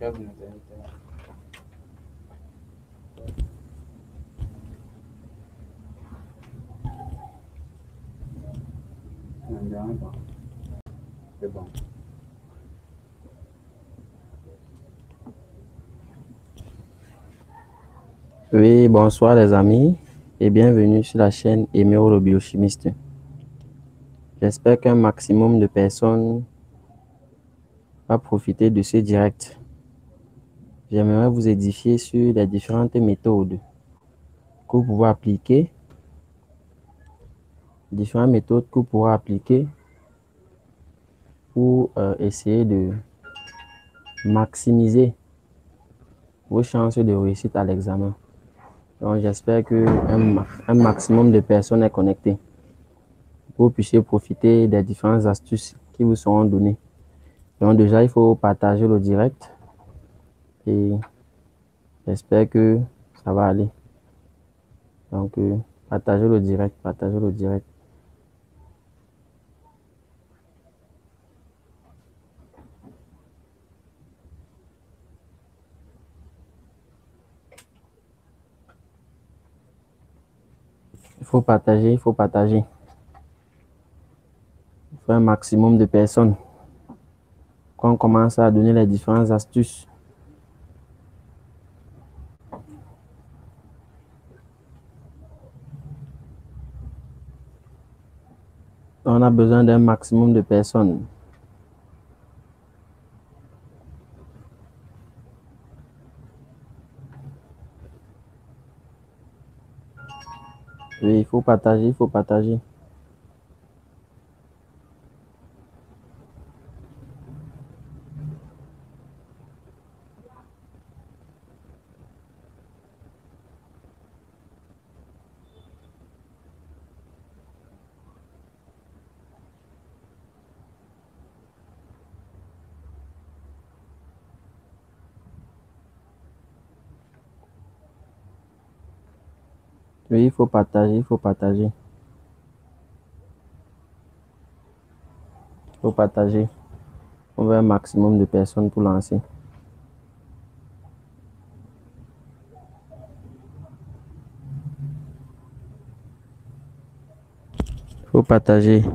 C'est bon. Oui, bonsoir les amis et bienvenue sur la chaîne Emero le biochimiste. J'espère qu'un maximum de personnes va profiter de ce direct. J'aimerais vous édifier sur les différentes méthodes que vous pouvez appliquer, pour essayer de maximiser vos chances de réussite à l'examen. Donc j'espère qu'un maximum de personnes est connecté pour que vous puissiez profiter des différentes astuces qui vous seront données. Donc déjà, il faut partager le direct et j'espère que ça va aller. Donc, partagez le direct. Il faut partager. Il faut un maximum de personnes. Quand on commence à donner les différentes astuces. On a besoin d'un maximum de personnes. Oui, il faut partager. Oui, il faut partager. On veut un maximum de personnes pour lancer. Il faut partager.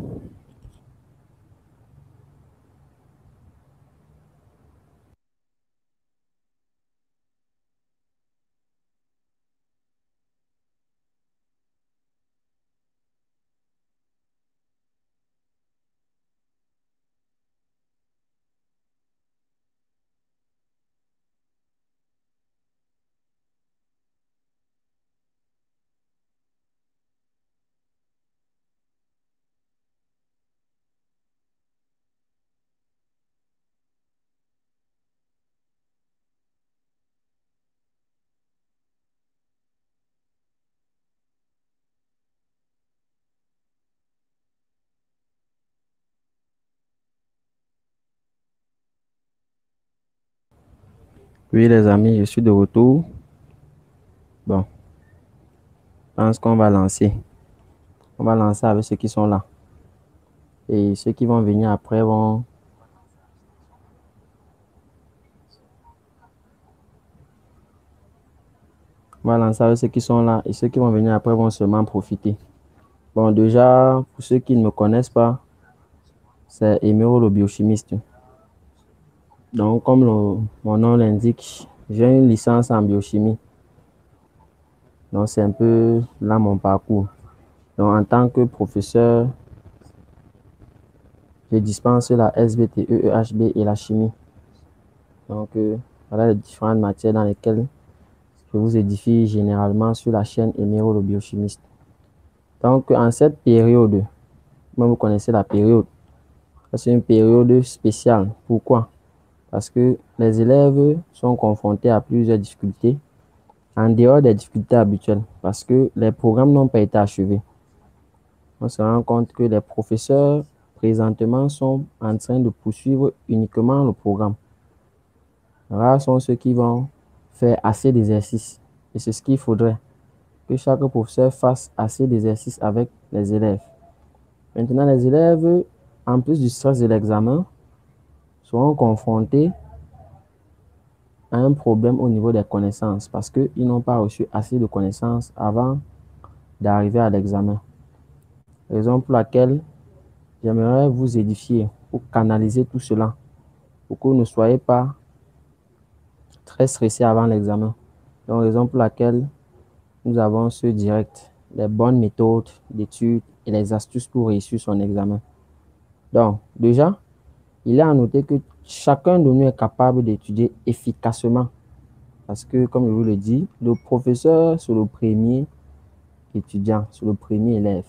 Oui, les amis, je suis de retour. Bon, je pense qu'on va lancer. On va lancer avec ceux qui sont là. Et ceux qui vont venir après vont... On va lancer avec ceux qui sont là et ceux qui vont venir après vont seulement profiter. Bon, déjà, pour ceux qui ne me connaissent pas, c'est Emero le biochimiste. Donc, comme mon nom l'indique, j'ai une licence en biochimie. Donc, c'est un peu là mon parcours. Donc, en tant que professeur, je dispense la SVT, EEHB et la chimie. Donc, voilà les différentes matières dans lesquelles je vous édifie généralement sur la chaîne Emero le biochimiste. Donc, en cette période, comme vous connaissez la période, c'est une période spéciale. Pourquoi? Parce que les élèves sont confrontés à plusieurs difficultés en dehors des difficultés habituelles parce que les programmes n'ont pas été achevés. On se rend compte que les professeurs présentement sont en train de poursuivre uniquement le programme. Rares sont ceux qui vont faire assez d'exercices. Et c'est ce qu'il faudrait, que chaque professeur fasse assez d'exercices avec les élèves. Maintenant, les élèves, en plus du stress de l'examen, seront confrontés un problème au niveau des connaissances parce qu'ils n'ont pas reçu assez de connaissances avant d'arriver à l'examen. Raison pour laquelle j'aimerais vous édifier pour canaliser tout cela, pour que vous ne soyez pas très stressé avant l'examen. Donc, raison pour laquelle nous avons ce direct, les bonnes méthodes d'études et les astuces pour réussir son examen. Donc, déjà, il est à noter que chacun de nous est capable d'étudier efficacement. Parce que, comme je vous le dis, le professeur, c'est le premier étudiant, c'est le premier élève.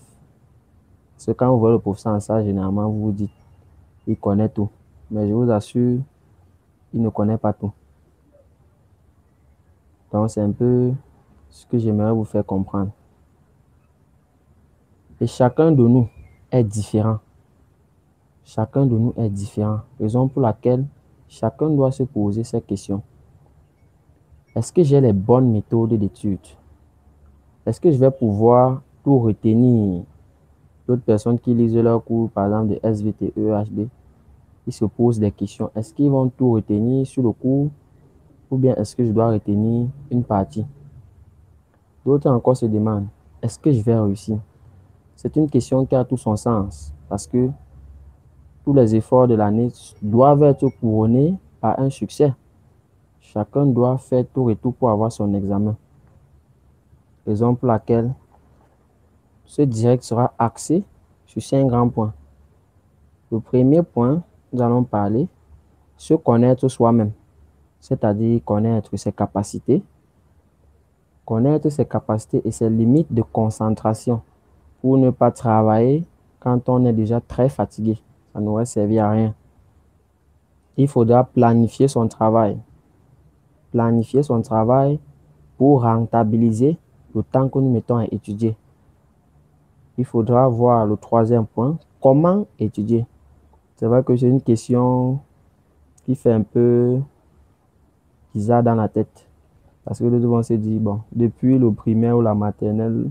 Parce que quand vous voyez le professeur en ça, généralement, vous vous dites, il connaît tout. Mais je vous assure, il ne connaît pas tout. Donc, c'est un peu ce que j'aimerais vous faire comprendre. Et chacun de nous est différent. Chacun de nous est différent. Raison pour laquelle chacun doit se poser ces questions. Est-ce que j'ai les bonnes méthodes d'étude? Est-ce que je vais pouvoir tout retenir? D'autres personnes qui lisent leur cours, par exemple de SVT, EHB, ils se posent des questions. Est-ce qu'ils vont tout retenir sur le cours ou bien est-ce que je dois retenir une partie? D'autres encore se demandent, est-ce que je vais réussir? C'est une question qui a tout son sens parce que tous les efforts de l'année doivent être couronnés par un succès. Chacun doit faire tout et tout pour avoir son examen. Raison pour laquelle ce direct sera axé sur 5 grands points. Le premier point, nous allons parler, se connaître soi-même, c'est-à-dire connaître ses capacités et ses limites de concentration pour ne pas travailler quand on est déjà très fatigué. Ça n'aurait servi à rien. Il faudra planifier son travail. Planifier son travail pour rentabiliser le temps que nous mettons à étudier. Il faudra voir le troisième point, comment étudier. C'est vrai que c'est une question qui fait un peu bizarre dans la tête. Parce que nous vont se dire, bon, depuis le primaire ou la maternelle,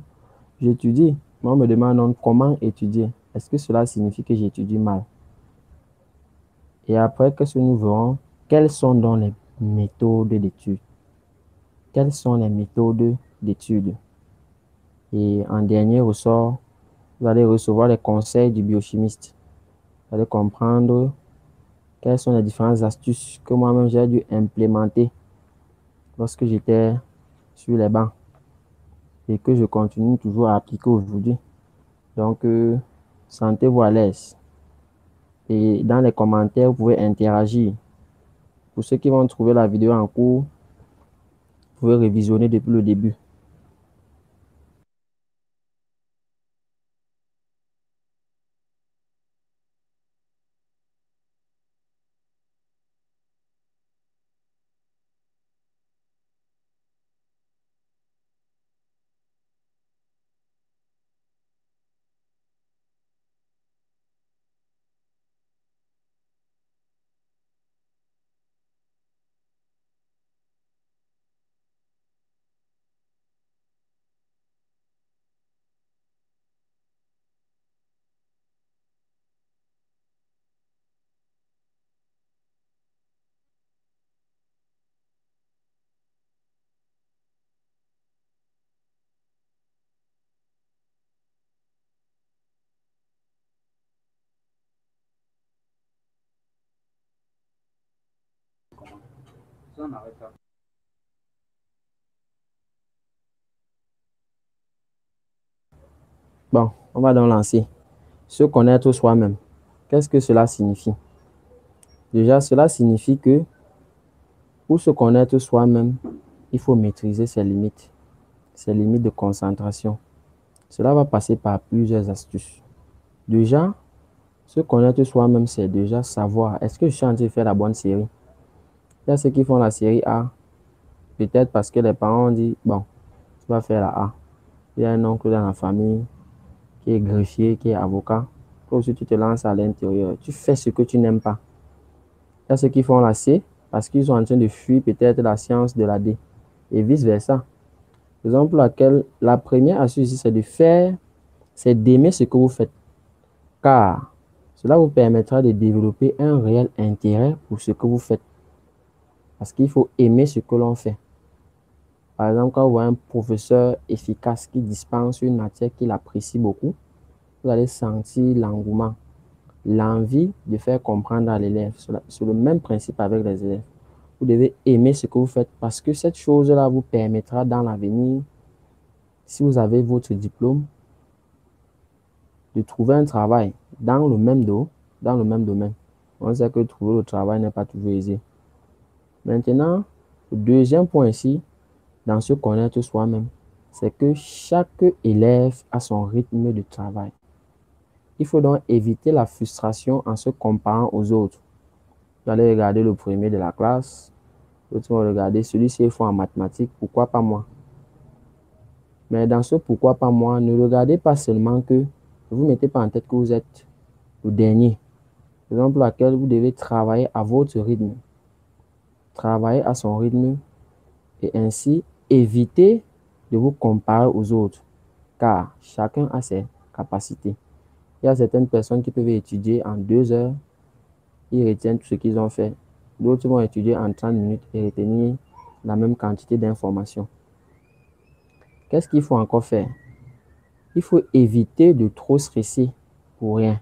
j'étudie. Moi, on me demande donc comment étudier. Est-ce que cela signifie que j'étudie mal? Et après, qu'est-ce que nous verrons? Quelles sont donc les méthodes d'étude? Quelles sont les méthodes d'étude? Et en dernier ressort, vous allez recevoir les conseils du biochimiste. Vous allez comprendre quelles sont les différentes astuces que moi-même j'ai dû implémenter lorsque j'étais sur les bancs et que je continue toujours à appliquer aujourd'hui. Donc, sentez-vous à l'aise. Et dans les commentaires, vous pouvez interagir. Pour ceux qui vont trouver la vidéo en cours, vous pouvez révisionner depuis le début. Bon, on va donc lancer. Se connaître soi-même. Qu'est-ce que cela signifie? Déjà, cela signifie que pour se connaître soi-même, il faut maîtriser ses limites de concentration. Cela va passer par plusieurs astuces. Déjà, se connaître soi-même, c'est déjà savoir est-ce que je suis en train de faire la bonne série. Il y a ceux qui font la série A, peut-être parce que les parents ont dit, bon, tu vas faire la A. Il y a un oncle dans la famille qui est greffier, qui est avocat. Toi aussi, tu te lances à l'intérieur. Tu fais ce que tu n'aimes pas. Il y a ceux qui font la C parce qu'ils sont en train de fuir peut-être la science de la D et vice-versa. Raison pour laquelle la première astuce ici, c'est d'aimer ce que vous faites. Car cela vous permettra de développer un réel intérêt pour ce que vous faites. Parce qu'il faut aimer ce que l'on fait. Par exemple, quand vous voyez un professeur efficace qui dispense une matière qu'il apprécie beaucoup, vous allez sentir l'engouement, l'envie de faire comprendre à l'élève. C'est le même principe avec les élèves. Vous devez aimer ce que vous faites parce que cette chose-là vous permettra dans l'avenir, si vous avez votre diplôme, de trouver un travail dans le même domaine. On sait que trouver le travail n'est pas toujours aisé. Maintenant, le deuxième point ici, dans se connaître soi-même, c'est que chaque élève a son rythme de travail. Il faut donc éviter la frustration en se comparant aux autres. Vous allez regarder le premier de la classe, l'autre va regarder celui-ci est fort en mathématiques, pourquoi pas moi? Mais dans ce pourquoi pas moi, ne regardez pas seulement que ne vous mettez pas en tête que vous êtes le dernier. Raison pour laquelle vous devez travailler à votre rythme. Travailler à son rythme et ainsi éviter de vous comparer aux autres, car chacun a ses capacités. Il y a certaines personnes qui peuvent étudier en 2 heures, ils retiennent tout ce qu'ils ont fait. D'autres vont étudier en 30 minutes et retenir la même quantité d'informations. Qu'est-ce qu'il faut encore faire? Il faut éviter de trop stresser pour rien.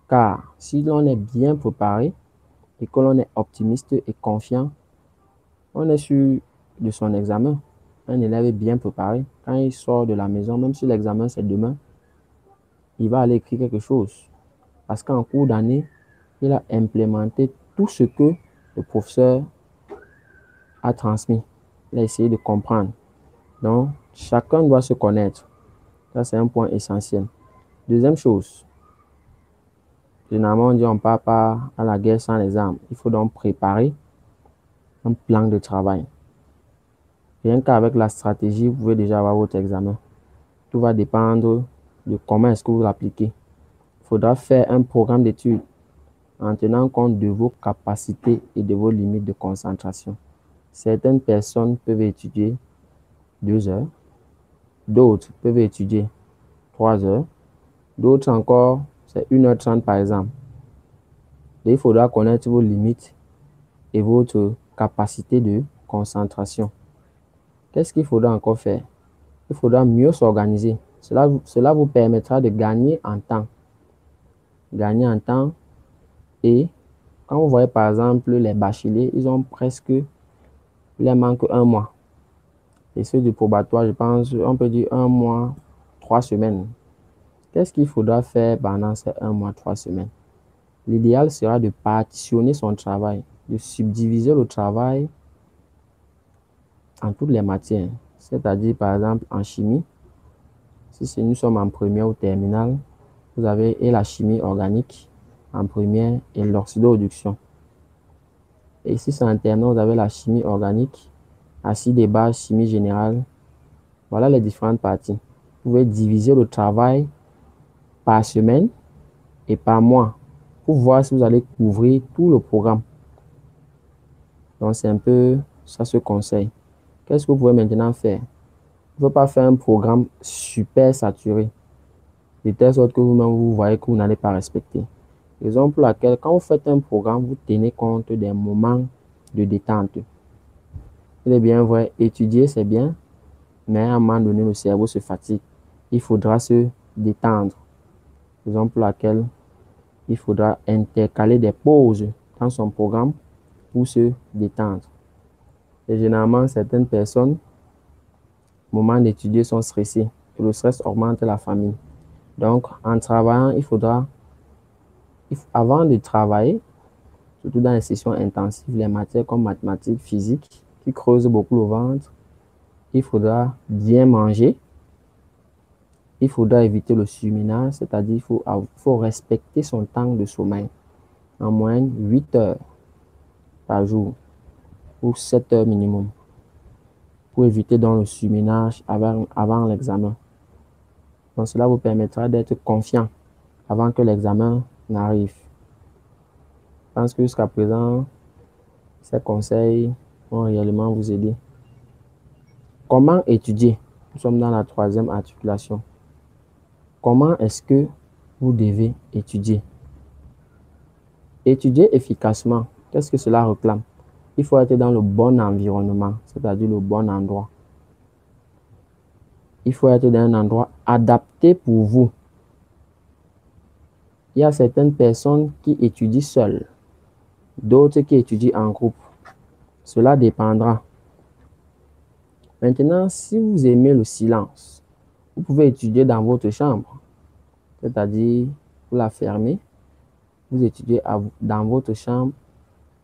Car si l'on est bien préparé et que l'on est optimiste et confiant, on est sûr de son examen. Un élève est bien préparé. Quand il sort de la maison, même si l'examen c'est demain, il va aller écrire quelque chose. Parce qu'en cours d'année, il a implémenté tout ce que le professeur a transmis. Il a essayé de comprendre. Donc, chacun doit se connaître. Ça, c'est un point essentiel. Deuxième chose, généralement, on dit on ne part pas à la guerre sans les armes. Il faut donc préparer un plan de travail. Rien qu'avec la stratégie, vous pouvez déjà avoir votre examen. Tout va dépendre de comment est-ce que vous l'appliquez. Il faudra faire un programme d'études en tenant compte de vos capacités et de vos limites de concentration. Certaines personnes peuvent étudier 2 heures, d'autres peuvent étudier 3 heures, d'autres encore, c'est 1h30 par exemple. Et il faudra connaître vos limites et votre capacité de concentration. Qu'est-ce qu'il faudra encore faire? Il faudra mieux s'organiser. Cela vous permettra de gagner en temps. Gagner en temps. Et quand vous voyez par exemple les bacheliers, ils ont presque, il leur manque 1 mois. Et ceux du probatoire, je pense, on peut dire 1 mois, 3 semaines. Qu'est-ce qu'il faudra faire pendant ces 1 mois, 3 semaines? L'idéal sera de partitionner son travail, de subdiviser le travail en toutes les matières. C'est-à-dire, par exemple, en chimie, si nous sommes en première ou terminale, vous avez la chimie organique en première et l'oxydoréduction. Et si c'est en terminale, vous avez la chimie organique, acide et base, chimie générale. Voilà les différentes parties. Vous pouvez diviser le travail par semaine et par mois pour voir si vous allez couvrir tout le programme. Donc, c'est un peu ça ce conseil. Qu'est-ce que vous pouvez maintenant faire? Il ne faut pas faire un programme super saturé, de telle sorte que vous-même vous voyez que vous n'allez pas respecter. Raison pour laquelle, quand vous faites un programme, vous tenez compte des moments de détente. Il est bien vrai, étudier c'est bien, mais à un moment donné, le cerveau se fatigue. Il faudra se détendre. Raison pour laquelle il faudra intercaler des pauses dans son programme pour se détendre. Et généralement, certaines personnes, au moment d'étudier, sont stressées. Et le stress augmente la famille. Donc, en travaillant, avant de travailler, surtout dans les sessions intensives, les matières comme mathématiques, physique, qui creusent beaucoup le ventre, il faudra bien manger. Il faudra éviter le surménage, c'est-à-dire il faut respecter son temps de sommeil. En moyenne, 8 heures par jour ou 7 heures minimum pour éviter donc le surménage avant l'examen. Donc, cela vous permettra d'être confiant avant que l'examen n'arrive. Je pense que jusqu'à présent, ces conseils vont réellement vous aider. Comment étudier? Nous sommes dans la troisième articulation. Comment est-ce que vous devez étudier? Étudier efficacement, qu'est-ce que cela réclame? il faut être dans le bon environnement, c'est-à-dire le bon endroit. Il faut être dans un endroit adapté pour vous. Il y a certaines personnes qui étudient seules, d'autres qui étudient en groupe. Cela dépendra. Maintenant, si vous aimez le silence, vous pouvez étudier dans votre chambre, c'est-à-dire vous la fermez, vous étudiez dans votre chambre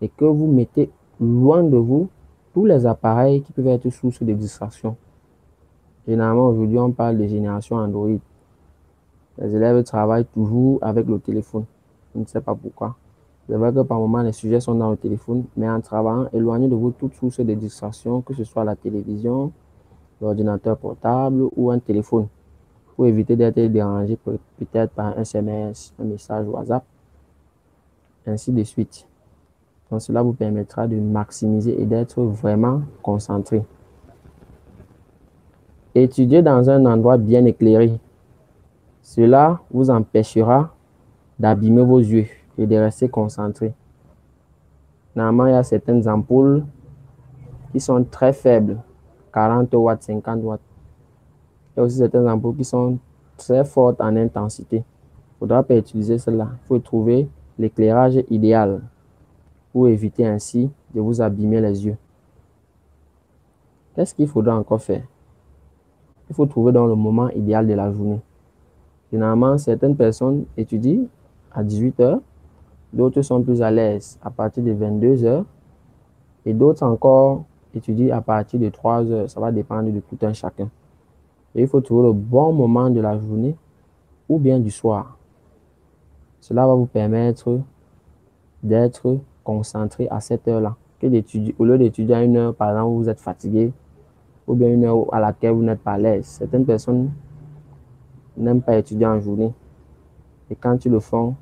et que vous mettez loin de vous tous les appareils qui peuvent être source de distraction. Généralement, aujourd'hui, on parle de génération Android. Les élèves travaillent toujours avec le téléphone. Je ne sais pas pourquoi. C'est vrai que par moment, les sujets sont dans le téléphone, mais en travaillant, éloignez de vous toute source de distraction, que ce soit la télévision, l'ordinateur portable ou un téléphone, pour éviter d'être dérangé peut-être par un SMS, un message WhatsApp, ainsi de suite. Donc, cela vous permettra de maximiser et d'être vraiment concentré. Étudiez dans un endroit bien éclairé. Cela vous empêchera d'abîmer vos yeux et de rester concentré. Normalement, il y a certaines ampoules qui sont très faibles, 40 watts, 50 watts. Il y a aussi certaines ampoules qui sont très fortes en intensité. Il ne faudra pas utiliser cela. Il faut trouver l'éclairage idéal pour éviter ainsi de vous abîmer les yeux. Qu'est-ce qu'il faudra encore faire? Il faut trouver dans le moment idéal de la journée. Généralement, certaines personnes étudient à 18 heures, d'autres sont plus à l'aise à partir de 22 heures et d'autres encore étudient à partir de 3 heures. Ça va dépendre de tout un chacun. Et il faut trouver le bon moment de la journée ou bien du soir. Cela va vous permettre d'être concentré à cette heure-là. Au lieu d'étudier à une heure, par exemple, où vous êtes fatigué, ou bien une heure à laquelle vous n'êtes pas à l'aise. Certaines personnes n'aiment pas étudier en journée. Et quand ils le font,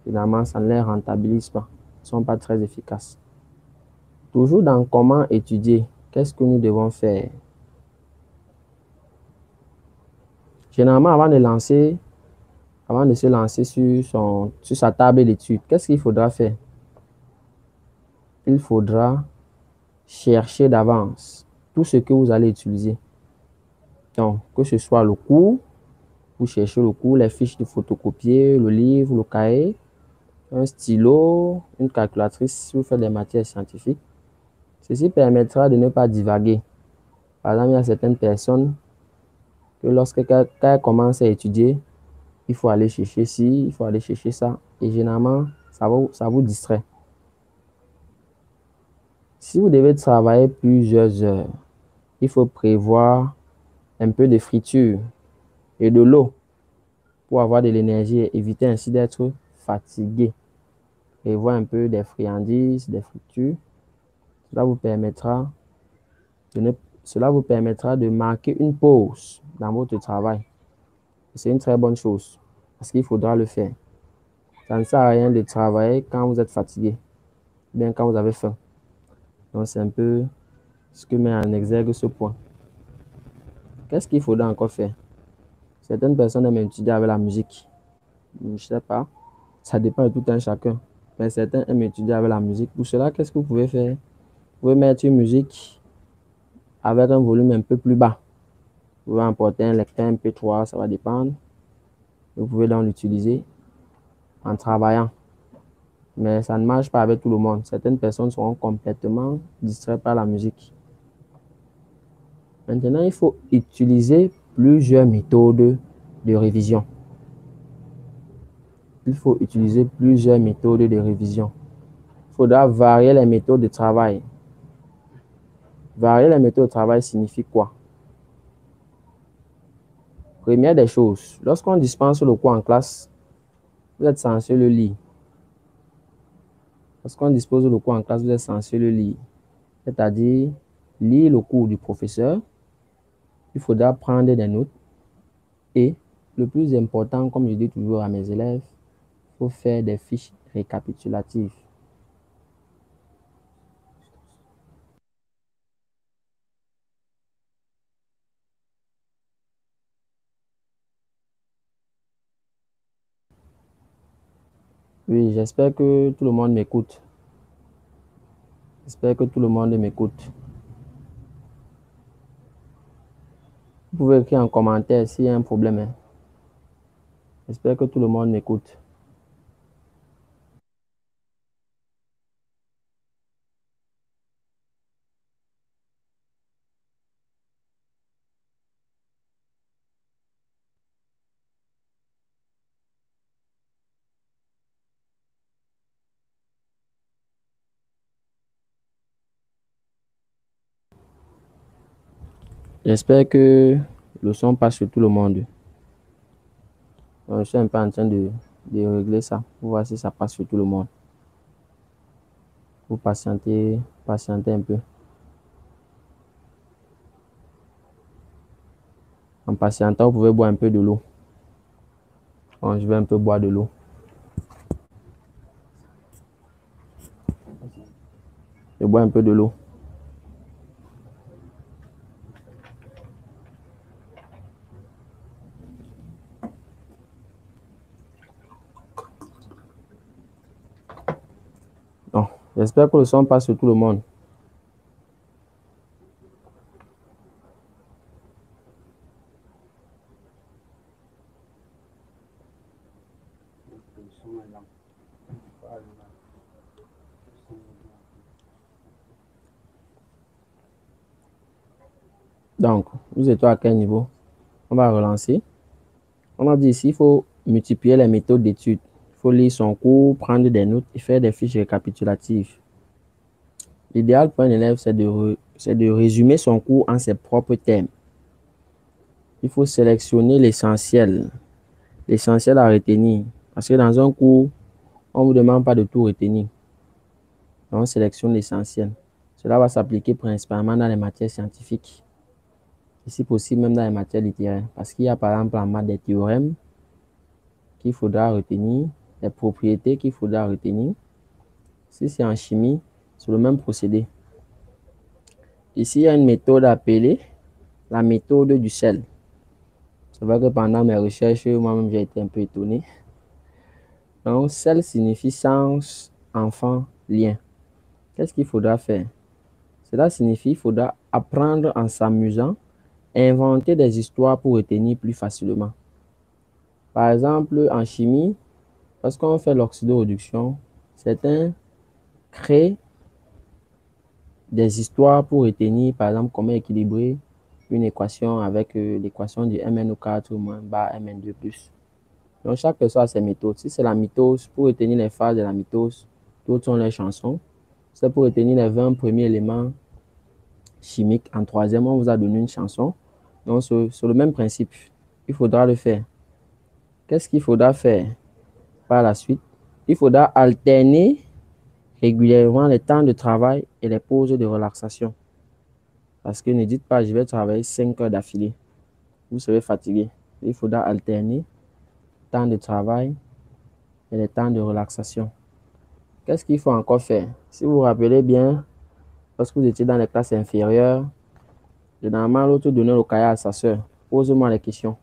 finalement, ça ne les rentabilise pas. Ils ne sont pas très efficaces. Toujours dans comment étudier, qu'est-ce que nous devons faire? Généralement, avant de se lancer sur sa table d'études, qu'est-ce qu'il faudra faire? Il faudra chercher d'avance tout ce que vous allez utiliser. Donc, que ce soit le cours, vous cherchez le cours, les fiches de photocopier, le livre, le cahier, un stylo, une calculatrice si vous faites des matières scientifiques. Ceci permettra de ne pas divaguer. Par exemple, il y a certaines personnes que quand elles commencent à étudier, il faut aller chercher ci, il faut aller chercher ça. Et généralement, ça vous distrait. Si vous devez travailler plusieurs heures, il faut prévoir un peu de friture et de l'eau pour avoir de l'énergie et éviter ainsi d'être fatigué. Prévoir un peu des friandises, des fritures. Cela vous permettra cela vous permettra de marquer une pause dans votre travail. C'est une très bonne chose parce qu'il faudra le faire. Ça ne sert à rien de travailler quand vous êtes fatigué, bien quand vous avez faim. Donc, c'est un peu ce que met en exergue ce point. Qu'est-ce qu'il faudra encore faire? Certaines personnes aiment étudier avec la musique. Je ne sais pas. Ça dépend de tout un chacun. Mais certains aiment étudier avec la musique. Pour cela, qu'est-ce que vous pouvez faire? Vous pouvez mettre une musique avec un volume un peu plus bas. Vous pouvez emporter un lecteur MP3, ça va dépendre. Vous pouvez donc l'utiliser en travaillant. Mais ça ne marche pas avec tout le monde. Certaines personnes seront complètement distraites par la musique. Maintenant, il faut utiliser plusieurs méthodes de révision. Il faut utiliser plusieurs méthodes de révision. Il faudra varier les méthodes de travail. Varier les méthodes de travail signifie quoi? Première des choses, lorsqu'on dispense le cours en classe, vous êtes censé le lire. Lorsqu'on dispose le cours en classe, vous êtes censé le lire. C'est-à-dire, lire le cours du professeur. Il faudra prendre des notes. Et le plus important, comme je dis toujours à mes élèves, il faut faire des fiches récapitulatives. Oui, j'espère que tout le monde m'écoute. J'espère que tout le monde m'écoute. Vous pouvez écrire en commentaire s'il y a un problème, hein. J'espère que tout le monde m'écoute. J'espère que le son passe sur tout le monde. Donc, je suis un peu en train de régler ça pour voir si ça passe sur tout le monde. Vous patientez un peu. En patientant, vous pouvez boire un peu de l'eau. Bon, je vais un peu boire de l'eau. Je bois un peu de l'eau. Bon, j'espère que le son passe sur tout le monde. Donc, vous êtes à quel niveau? On va relancer. On a dit ici, il faut multiplier les méthodes d'études. Il faut lire son cours, prendre des notes et faire des fiches récapitulatives. L'idéal pour un élève, c'est de résumer son cours en ses propres thèmes. Il faut sélectionner l'essentiel à retenir. Parce que dans un cours, on ne vous demande pas de tout retenir. Donc, on sélectionne l'essentiel. Cela va s'appliquer principalement dans les matières scientifiques. Et si possible, même dans les matières littéraires. Parce qu'il y a par exemple en maths des théorèmes qu'il faudra retenir, des propriétés qu'il faudra retenir. Si c'est en chimie, c'est le même procédé. Ici, il y a une méthode appelée la méthode du sel. C'est vrai que pendant mes recherches, moi-même, j'ai été un peu étonné. Donc, sel signifie sens, enfant, lien. Qu'est-ce qu'il faudra faire? Cela signifie qu'il faudra apprendre en s'amusant, inventer des histoires pour retenir plus facilement. Par exemple, en chimie, lorsqu'on fait l'oxydoréduction, certains créent des histoires pour retenir, par exemple, comment équilibrer une équation avec l'équation du MnO4 moins bar Mn2+. Donc, chaque personne a ses méthodes. Si c'est la mitose, pour retenir les phases de la mitose, d'autres sont les chansons. C'est pour retenir les 20 premiers éléments chimiques. En troisième, on vous a donné une chanson. Donc, sur le même principe, il faudra le faire. Qu'est-ce qu'il faudra faire par la suite? Il faudra alterner régulièrement les temps de travail et les pauses de relaxation. Parce que ne dites pas, je vais travailler 5 heures d'affilée. Vous serez fatigué. Il faudra alterner temps de travail et les temps de relaxation. Qu'est-ce qu'il faut encore faire? Si vous vous rappelez bien, lorsque vous étiez dans les classes inférieures, généralement, l'autre donnait le cahier à sa soeur. Pose-moi les questions.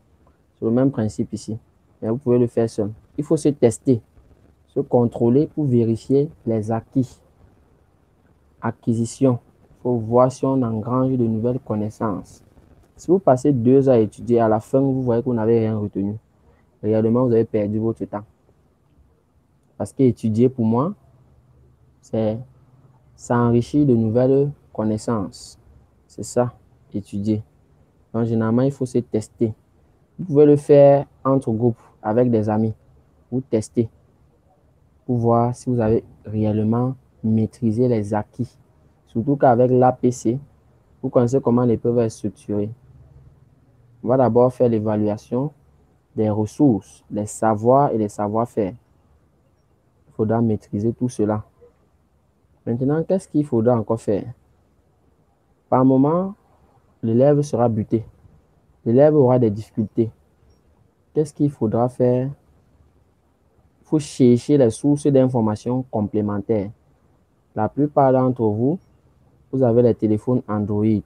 C'est le même principe ici. Mais vous pouvez le faire seul. Il faut se tester, se contrôler pour vérifier les acquis. Acquisition. Il faut voir si on engrange de nouvelles connaissances. Si vous passez 2 heures à étudier, à la fin, vous voyez que vous n'avez rien retenu. Réellement, vous avez perdu votre temps. Parce qu'étudier, pour moi, c'est s'enrichir de nouvelles connaissances. C'est ça, étudier. Donc, généralement, il faut se tester. Vous pouvez le faire entre groupes, avec des amis. Vous testez pour voir si vous avez réellement maîtrisé les acquis. Surtout qu'avec l'APC, vous connaissez comment l'épreuve est structurée. On va d'abord faire l'évaluation des ressources, des savoirs et des savoir-faire. Il faudra maîtriser tout cela. Maintenant, qu'est-ce qu'il faudra encore faire? Par moment, l'élève sera buté. L'élève aura des difficultés. Qu'est-ce qu'il faudra faire? Il faut chercher les sources d'informations complémentaires. La plupart d'entre vous, vous avez les téléphones Android.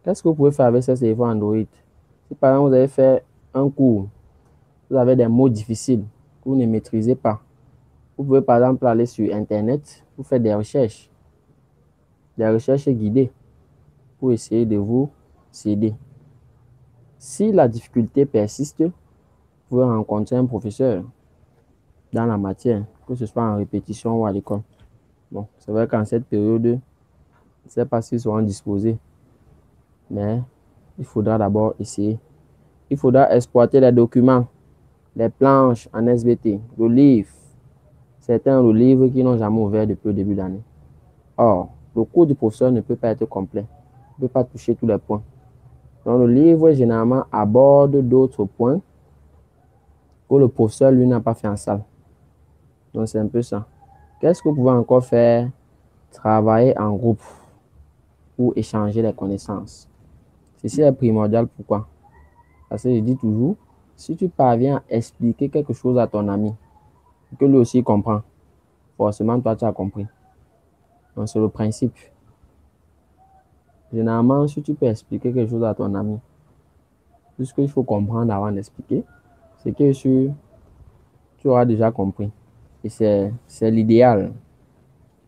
Qu'est-ce que vous pouvez faire avec ces téléphones Android? Si par exemple vous avez fait un cours, vous avez des mots difficiles que vous ne maîtrisez pas, vous pouvez par exemple aller sur Internet, vous faites des recherches. des recherches guidées pour essayer de vous aider. Si la difficulté persiste, vous pouvez rencontrer un professeur dans la matière, que ce soit en répétition ou à l'école. Bon, c'est vrai qu'en cette période, je ne sais pas s'ils seront disposés, mais il faudra d'abord essayer. Il faudra exploiter les documents, les planches en SVT, le livre. Certains ont le livre qui n'ont jamais ouvert depuis le début d'année. Or, le cours du professeur ne peut pas être complet. Il ne peut pas toucher tous les points. Donc, le livre, généralement, aborde d'autres points que le professeur, lui, n'a pas fait en salle. Donc, c'est un peu ça. Qu'est-ce que vous pouvez encore faire? Travailler en groupe pour échanger les connaissances. Ceci est primordial. Pourquoi? Parce que je dis toujours, si tu parviens à expliquer quelque chose à ton ami, que lui aussi comprend, forcément, toi, tu as compris. Donc, c'est le principe. Généralement, si tu peux expliquer quelque chose à ton ami, tout ce qu'il faut comprendre avant d'expliquer, c'est que tu auras déjà compris. Et c'est l'idéal.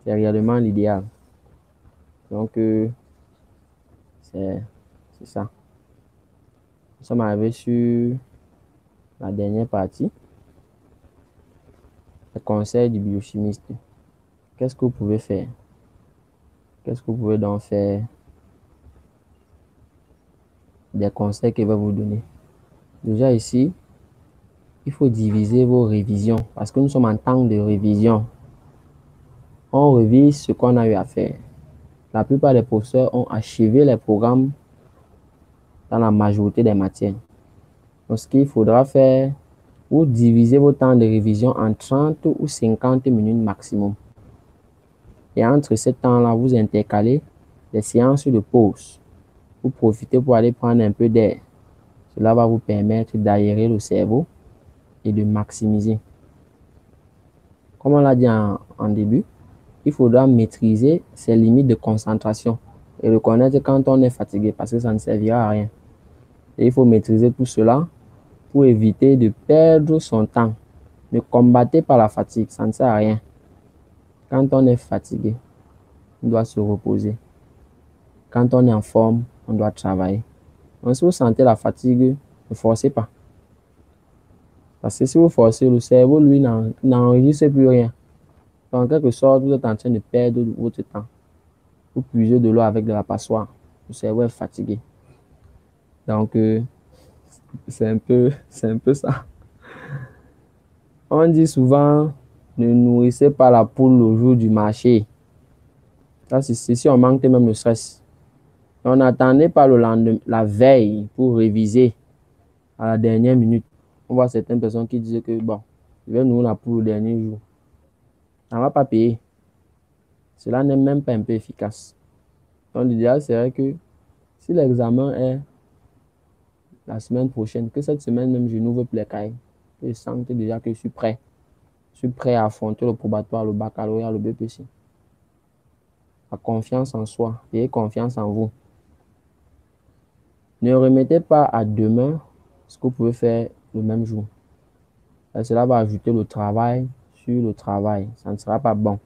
C'est réellement l'idéal. Donc, c'est ça. Nous sommes arrivés sur la dernière partie. Le conseil du biochimiste. Qu'est-ce que vous pouvez faire? Qu'est-ce que vous pouvez donc faire? Des conseils qu'il va vous donner. Déjà ici, il faut diviser vos révisions parce que nous sommes en temps de révision. On révise ce qu'on a eu à faire. La plupart des professeurs ont achevé les programmes dans la majorité des matières. Donc, ce qu'il faudra faire, vous divisez vos temps de révision en 30 ou 50 minutes maximum. Et entre ce temps-là, vous intercalez les séances de pause. Vous profitez pour aller prendre un peu d'air. Cela va vous permettre d'aérer le cerveau et de maximiser. Comme on l'a dit en début, il faudra maîtriser ses limites de concentration et reconnaître quand on est fatigué parce que ça ne servira à rien. Et il faut maîtriser tout cela pour éviter de perdre son temps. Ne combattez pas la fatigue, ça ne sert à rien. Quand on est fatigué, on doit se reposer. Quand on est en forme, on doit travailler. Donc, si vous sentez la fatigue, ne forcez pas. Parce que si vous forcez, le cerveau, lui, n'enregistre plus rien. Donc, en quelque sorte, vous êtes en train de perdre votre temps. Vous puisez de l'eau avec de la passoire. Le cerveau est fatigué. Donc, c'est un peu ça. On dit souvent, ne nourrissez pas la poule le jour du marché. Ça, c'est si on manque même le stress. On n'attendait pas le lendemain, la veille pour réviser à la dernière minute. On voit certaines personnes qui disent que, bon, je vais nourrir la poule le dernier jour. Ça ne va pas payer. Cela n'est même pas un peu efficace. Donc, l'idéal serait que si l'examen est la semaine prochaine, que cette semaine même, je n'ouvre plus les cahiers. Que je sente déjà que je suis prêt. Je suis prêt à affronter le probatoire, le baccalauréat, le BPC. La confiance en soi. Ayez confiance en vous. Ne remettez pas à demain ce que vous pouvez faire le même jour. Et cela va ajouter le travail sur le travail. Ça ne sera pas bon.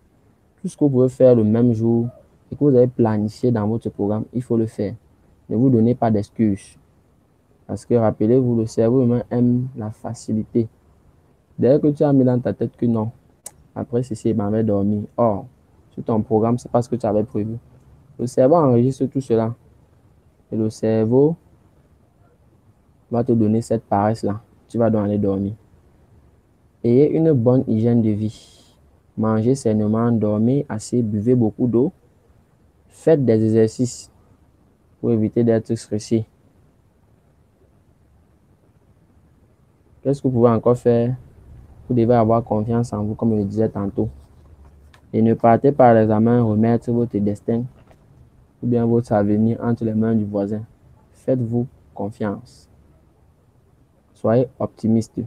Tout ce que vous pouvez faire le même jour et que vous avez planifié dans votre programme, il faut le faire. Ne vous donnez pas d'excuses. Parce que rappelez-vous, le cerveau humain aime la facilité. Dès que tu as mis dans ta tête que non, après ceci, il m'avait dormi. Or, sur ton programme, c'est pas ce que tu avais prévu. Le cerveau enregistre tout cela. Et le cerveau va te donner cette paresse-là. Tu vas donc aller dormir. Ayez une bonne hygiène de vie. Mangez sainement, dormez assez, buvez beaucoup d'eau. Faites des exercices pour éviter d'être stressé. Qu'est-ce que vous pouvez encore faire? Vous devez avoir confiance en vous, comme je le disais tantôt. Et ne partez pas à l'examen remettre votre destin ou bien votre avenir entre les mains du voisin. Faites-vous confiance. Soyez optimiste.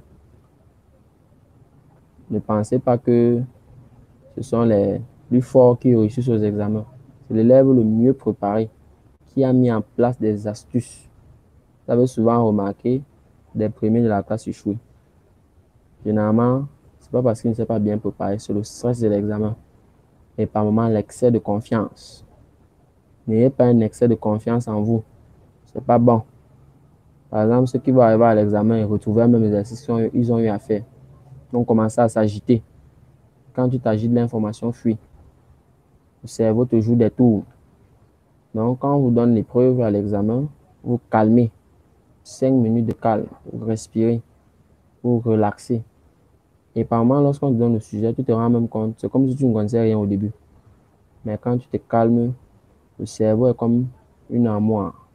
Ne pensez pas que ce sont les plus forts qui réussissent aux examens. C'est l'élève le mieux préparé qui a mis en place des astuces. Vous avez souvent remarqué des premiers de la classe échoués. Généralement, ce n'est pas parce qu'il ne s'est pas bien préparé, c'est le stress de l'examen et par moments l'excès de confiance. N'ayez pas un excès de confiance en vous. C'est pas bon. Par exemple, ceux qui vont arriver à l'examen et retrouver un même exercice qu'ils ont eu à faire. Donc, commencer à s'agiter. Quand tu t'agites, l'information fuit. Le cerveau te joue des tours. Donc, quand on vous donne l'épreuve à l'examen, vous calmez. 5 minutes de calme. Vous respirez. Vous relaxez. Et par moment, lorsqu'on te donne le sujet, tu te rends même compte. C'est comme si tu ne connaissais rien au début. Mais quand tu te calmes, le cerveau est comme une armoire.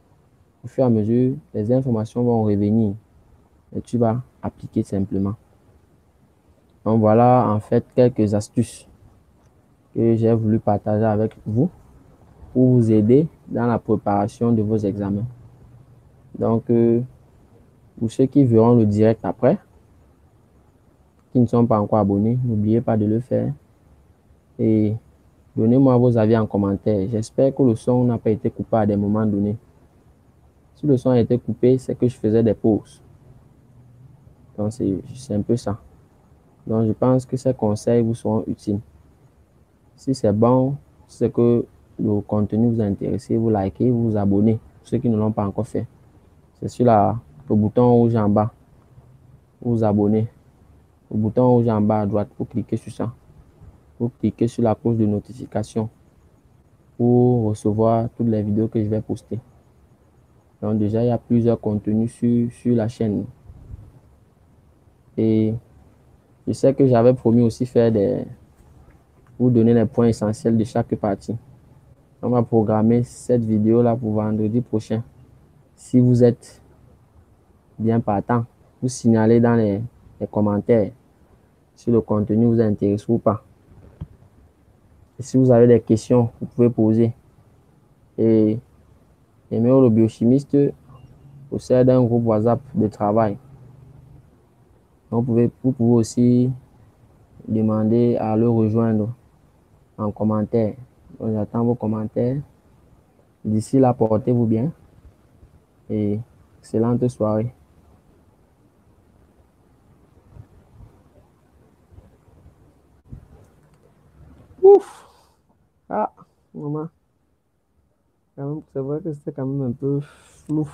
Au fur et à mesure, les informations vont revenir et tu vas appliquer simplement. Donc voilà en fait quelques astuces que j'ai voulu partager avec vous pour vous aider dans la préparation de vos examens. Donc pour ceux qui verront le direct après, qui ne sont pas encore abonnés, n'oubliez pas de le faire et donnez-moi vos avis en commentaire. J'espère que le son n'a pas été coupé à des moments donnés. Si le son a été coupé, c'est que je faisais des pauses. Donc c'est un peu ça. Donc je pense que ces conseils vous seront utiles. Si c'est bon, si c'est que le contenu vous a intéressé, vous likez, vous vous abonnez. Ceux qui ne l'ont pas encore fait. C'est sur le bouton rouge en bas. Vous vous abonnez. Le bouton rouge en bas à droite, vous cliquez sur ça. Vous cliquez sur la cloche de notification pour recevoir toutes les vidéos que je vais poster. Donc déjà, il y a plusieurs contenus sur la chaîne. Et je sais que j'avais promis aussi vous donner les points essentiels de chaque partie. On va programmer cette vidéo-là pour vendredi prochain. Si vous êtes bien partant, vous signalez dans les commentaires si le contenu vous intéresse ou pas. Et si vous avez des questions, vous pouvez poser. Et Aimero le biochimiste possède un groupe WhatsApp de travail. Donc vous pouvez aussi demander à le rejoindre en commentaire. Donc j'attends vos commentaires. D'ici là, portez-vous bien et excellente soirée. Ouf! Ah, maman. C'est vrai que c'était quand même un peu flou.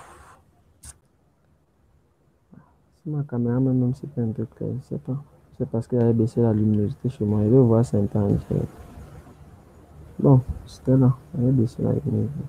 Si ma caméra même c'était un peu clair, je sais pas. C'est parce que j'avais baissé la luminosité chez moi. Je vais voir 5 ans. Bon, c'était là. J'avais baissé la luminosité.